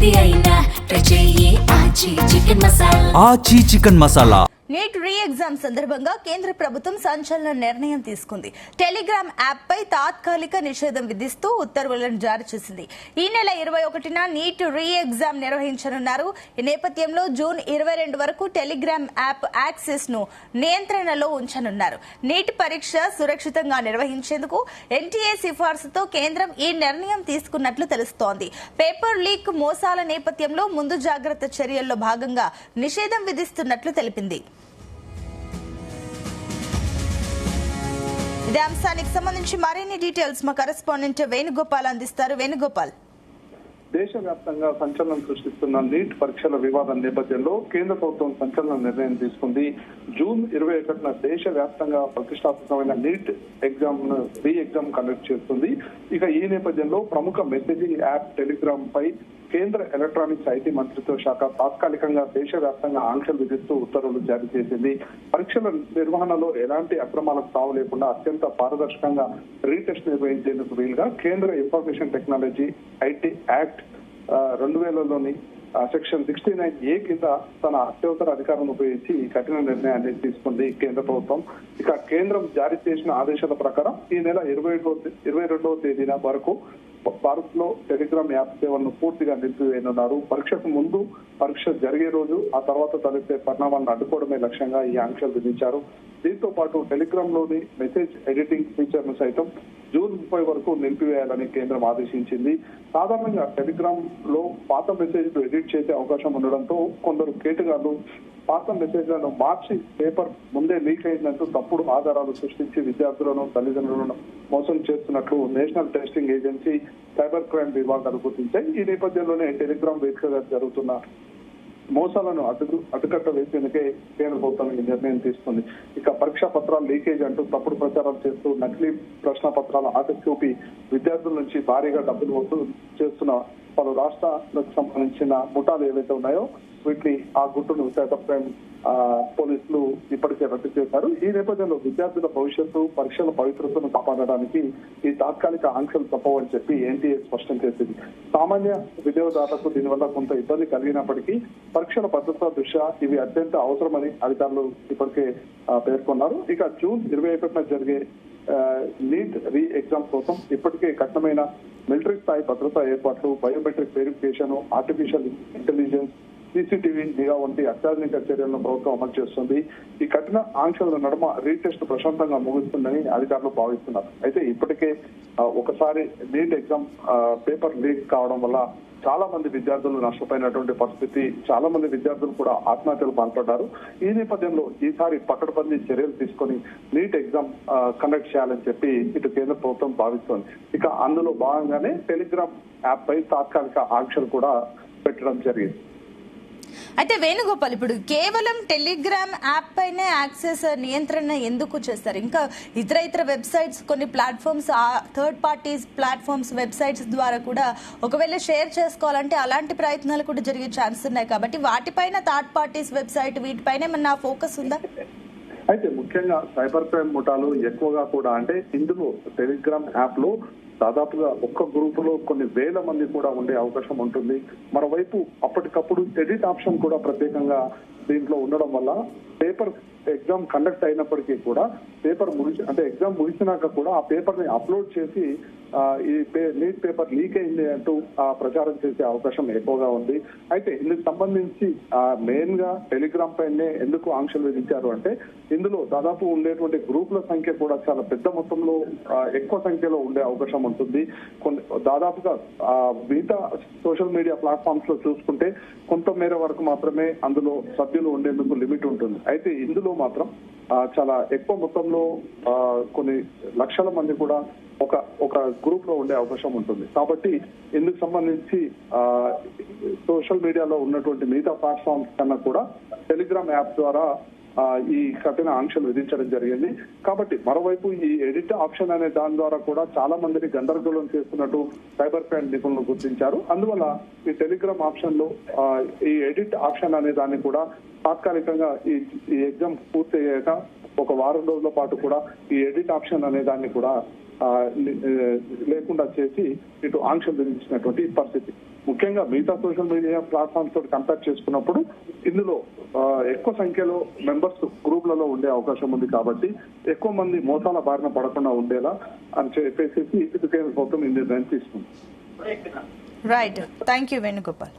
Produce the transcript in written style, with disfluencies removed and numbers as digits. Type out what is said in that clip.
ఏది అయినా ట్రై చెయ్యి Aachi chicken masala. NEET re exam సందర్భంగా కేంద్ర ప్రభుత్వం సంచలన నిర్ణయం తీసుకుంది. టెలిగ్రామ్ యాప్ పై తాత్కాలిక నిషేధం విధిస్తూ ఉత్తర్వులను జారీ చేసింది. ఈ నెల 21న నీట్ రీ ఎగ్జామ్ నిర్వహించనున్నారు. ఈ నేపథ్యంలో జూన్ 22 వరకు టెలిగ్రామ్ యాప్ యాక్సెస్ ను నియంత్రణలో ఉంచనున్నారు. నీట్ పరీక్ష సురక్షితంగా నిర్వహించేందుకు ఎన్టీఏ సిఫార్సుతో కేంద్రం ఈ నిర్ణయం తీసుకున్నట్లు తెలుస్తోంది. పేపర్ లీక్ మోసాల నేపథ్యంలో ముందు జాగ్రత్త చర్యల్లో భాగంగా నిషేధం విధిస్తున్నట్లు తెలిపింది. ఇదే అంశానికి సంబంధించి మరిన్ని డీటెయిల్స్ మా కరెస్పాండెంట్ వేణుగోపాల్ అందిస్తారు. వేణుగోపాల్, దేశవ్యాప్తంగా సంచలనం సృష్టిస్తున్న నీట్ పరీక్షల వివాదం నేపథ్యంలో కేంద్ర ప్రభుత్వం సంచలన నిర్ణయం తీసుకుంది. జూన్ 21న దేశవ్యాప్తంగా ప్రతిష్టాత్మకమైన NEET exam re exam conduct చేస్తుంది. ఇక ఈ నేపథ్యంలో ప్రముఖ మెసేజింగ్ యాప్ టెలిగ్రామ్ పై కేంద్ర ఎలక్ట్రానిక్స్ ఐటీ మంత్రిత్వ శాఖ తాత్కాలికంగా దేశవ్యాప్తంగా ఆంక్షలు విధిస్తూ ఉత్తర్వులు జారీ చేసింది. పరీక్షల నిర్వహణలో ఎలాంటి అక్రమాలకు తావు లేకుండా అత్యంత పారదర్శకంగా రీటెస్ట్ నిర్వహించేందుకు వీలుగా కేంద్ర ఇన్ఫర్మేషన్ టెక్నాలజీ ఐటీ యాక్ట్ 2000లోని సెక్షన్ 69A కింద తన అత్యవసర అధికారం ఉపయోగించి ఈ కఠిన నిర్ణయాన్ని తీసుకుంది కేంద్ర ప్రభుత్వం. ఇక కేంద్రం జారీ చేసిన ఆదేశాల ప్రకారం ఈ నెల 22వ తేదీన వరకు భారత్ లో టెలిగ్రామ్ యాప్ సేవలను పూర్తిగా నిలిపివేయనున్నారు. పరీక్షకు ముందు, పరీక్ష జరిగే రోజు, ఆ తర్వాత తలెత్తే పరిణామాలను అడ్డుకోవడమే లక్ష్యంగా ఈ ఆంక్షలు విధించారు. దీంతో పాటు టెలిగ్రామ్ లోని మెసేజ్ ఎడిటింగ్ ఫీచర్ ను సైతం జూన్ 30 వరకు నిలిపివేయాలని కేంద్రం ఆదేశించింది. సాధారణంగా టెలిగ్రామ్ లో పాత మెసేజ్లు ఎడిట్ చేసే అవకాశం ఉండడంతో కొందరు కేటుగాళ్లు పాత మెసేజ్లను మార్చి పేపర్ ముందే లీక్ అయిందంటూ తప్పుడు ఆధారాలు సృష్టించి విద్యార్థులను, తల్లిదండ్రులను మోసం చేస్తున్నట్లు national testing agency, cyber crime విభాగాలు గుర్తించాయి. ఈ నేపథ్యంలోనే టెలిగ్రామ్ వేదికగా జరుగుతున్న మోసాలను అడ్డుకట్ట వేసేందుకే కేంద్ర ప్రభుత్వం ఈ నిర్ణయం తీసుకుంది. ఇక పరీక్షా పత్రాలు లీకేజ్ అంటూ తప్పుడు ప్రచారాలు చేస్తూ నకిలీ ప్రశ్న పత్రాలు ఆట చూపి విద్యార్థుల నుంచి భారీగా డబ్బులు వసూలు చేస్తున్న పలు రాష్ట్రాలకు సంబంధించిన ముఠాలు ఏవైతే ఉన్నాయో వీటిని ఆ గుట్టును సైబర్ క్రైమ్ పోలీసులు ఇప్పటికే రద్దు చేశారు. ఈ నేపథ్యంలో విద్యార్థుల భవిష్యత్తు, పరీక్షల పవిత్రతను కాపాడడానికి ఈ తాత్కాలిక ఆంక్షలు తప్పవని చెప్పి ఎన్టీఏ స్పష్టం చేసింది. సామాన్య వినియోగదారులకు దీనివల్ల కొంత ఇబ్బంది కలిగినప్పటికీ పరీక్షల భద్రతా దృష్ట్యా ఇవి అత్యంత అవసరమని అధికారులు ఇప్పటికే పేర్కొన్నారు. ఇక జూన్ 21న జరిగే నీట్ రీ ఎగ్జామ్ కోసం ఇప్పటికే కఠినమైన మిలిటరీ స్థాయి భద్రతా ఏర్పాట్లు, biometric verification, artificial intelligence, CCTV నిఘా వంటి అత్యాధునిక చర్యలను ప్రభుత్వం అమలు చేస్తుంది. ఈ కఠిన ఆంక్షల నడుమ రీటెస్ట్ ప్రశాంతంగా ముగుస్తుందని అధికారులు భావిస్తున్నారు. అయితే ఇప్పటికే ఒకసారి నీట్ ఎగ్జామ్ పేపర్ లీక్ కావడం వల్ల చాలా మంది విద్యార్థులు నష్టపోయినటువంటి పరిస్థితి, చాలా మంది విద్యార్థులు కూడా ఆత్మహత్యలు పాల్పడ్డారు. ఈ నేపథ్యంలో ఈసారి పకడ్బందీ చర్యలు తీసుకొని నీట్ ఎగ్జామ్ కండక్ట్ చేయాలని చెప్పి ఇటు కేంద్ర ప్రభుత్వం భావిస్తోంది. ఇక అందులో భాగంగానే టెలిగ్రామ్ యాప్ పై తాత్కాలిక ఆంక్షలు కూడా పెట్టడం జరిగింది. అయితే వేణుగోపాల్, ఇప్పుడు కేవలం టెలిగ్రామ్ యాప్ పైనే యాక్సెస్ నియంత్రణ ఎందుకు చేస్తారు? ఇంకా ఇతర వెబ్సైట్స్, కొన్ని platforms, third parties platforms websites ద్వారా కూడా ఒకవేళ షేర్ చేసుకోవాలంటే అలాంటి ప్రయత్నాలు కూడా జరిగే ఛాన్స్ ఉన్నాయి కాబట్టి వాటిపైన థర్డ్ పార్టీస్ వెబ్సైట్ వీటిపైన ఏమన్నా ఫోకస్ ఉందా? అయితే ముఖ్యంగా సైబర్ క్రైమ్ ముఠాలు ఎక్కువగా కూడా అంటే ఇందులో టెలిగ్రామ్ యాప్ లో దాదాపుగా ఒక్క గ్రూప్ లో కొన్ని వేల మంది కూడా ఉండే అవకాశం ఉంటుంది. మరోవైపు అప్పటికప్పుడు ఎడిట్ ఆప్షన్ కూడా ప్రత్యేకంగా దీంట్లో ఉండడం వల్ల పేపర్ ఎగ్జామ్ కండక్ట్ అయినప్పటికీ కూడా పేపర్ ఎగ్జామ్ ముగిసినాక కూడా ఆ పేపర్ ని అప్లోడ్ చేసి ఈ నీట్ పేపర్ లీక్ అయింది అంటూ ప్రచారం చేసే అవకాశం ఎక్కువగా ఉంది. అయితే ఇందుకు సంబంధించి మెయిన్ గా టెలిగ్రామ్ పైనే ఎందుకు ఆంక్షలు విధించారు అంటే ఇందులో దాదాపు ఉండేటువంటి గ్రూపుల సంఖ్య కూడా చాలా పెద్ద మొత్తంలో ఎక్కువ సంఖ్యలో ఉండే అవకాశం ఉంటుంది. దాదాపుగా మిగతా సోషల్ మీడియా ప్లాట్ఫామ్స్ లో చూసుకుంటే కొంత మేర వరకు మాత్రమే అందులో సభ్యులు ఉండేందుకు లిమిట్ ఉంటుంది. అయితే ఇందులో మాత్రం చాలా ఎక్కువ మొత్తంలో కొన్ని లక్షల మంది కూడా ఒక గ్రూప్ లో ఉండే అవకాశం ఉంటుంది. కాబట్టి ఇందుకు సంబంధించి సోషల్ మీడియాలో ఉన్నటువంటి మిగతా ప్లాట్ఫామ్స్ కన్నా కూడా టెలిగ్రామ్ యాప్ ద్వారా ఈ కఠిన ఆంక్షలు విధించడం జరిగింది. కాబట్టి మరోవైపు ఈ ఎడిట్ ఆప్షన్ అనే దాని ద్వారా కూడా చాలా మందిని గందరగోళం చేస్తున్నట్టు సైబర్ క్రైమ్ నిపుణులు గుర్తించారు. అందువల్ల ఈ టెలిగ్రామ్ ఆప్షన్ లో ఈ ఎడిట్ ఆప్షన్ అనే దాన్ని కూడా తాత్కాలికంగా ఈ ఎగ్జామ్ పూర్తి అయ్యాక ఒక వారం రోజుల పాటు కూడా ఈ ఎడిట్ ఆప్షన్ అనే దాన్ని కూడా లేకుండా చేసి ఇటు ఆంక్షలు విధించినటువంటి పరిస్థితి. ముఖ్యంగా మిగతా సోషల్ మీడియా ప్లాట్ఫామ్స్ తోటి కంపేర్ చేసుకున్నప్పుడు ఇందులో ఎక్కువ సంఖ్యలో మెంబర్స్ గ్రూప్లలో ఉండే అవకాశం ఉంది కాబట్టి ఎక్కువ మంది మోసాల బారిన పడకుండా ఉండేలా అని చెప్పేసి కేంద్ర ప్రభుత్వం ఈ నిర్ణయం తీసుకుంది. Right, thank you Venugopal.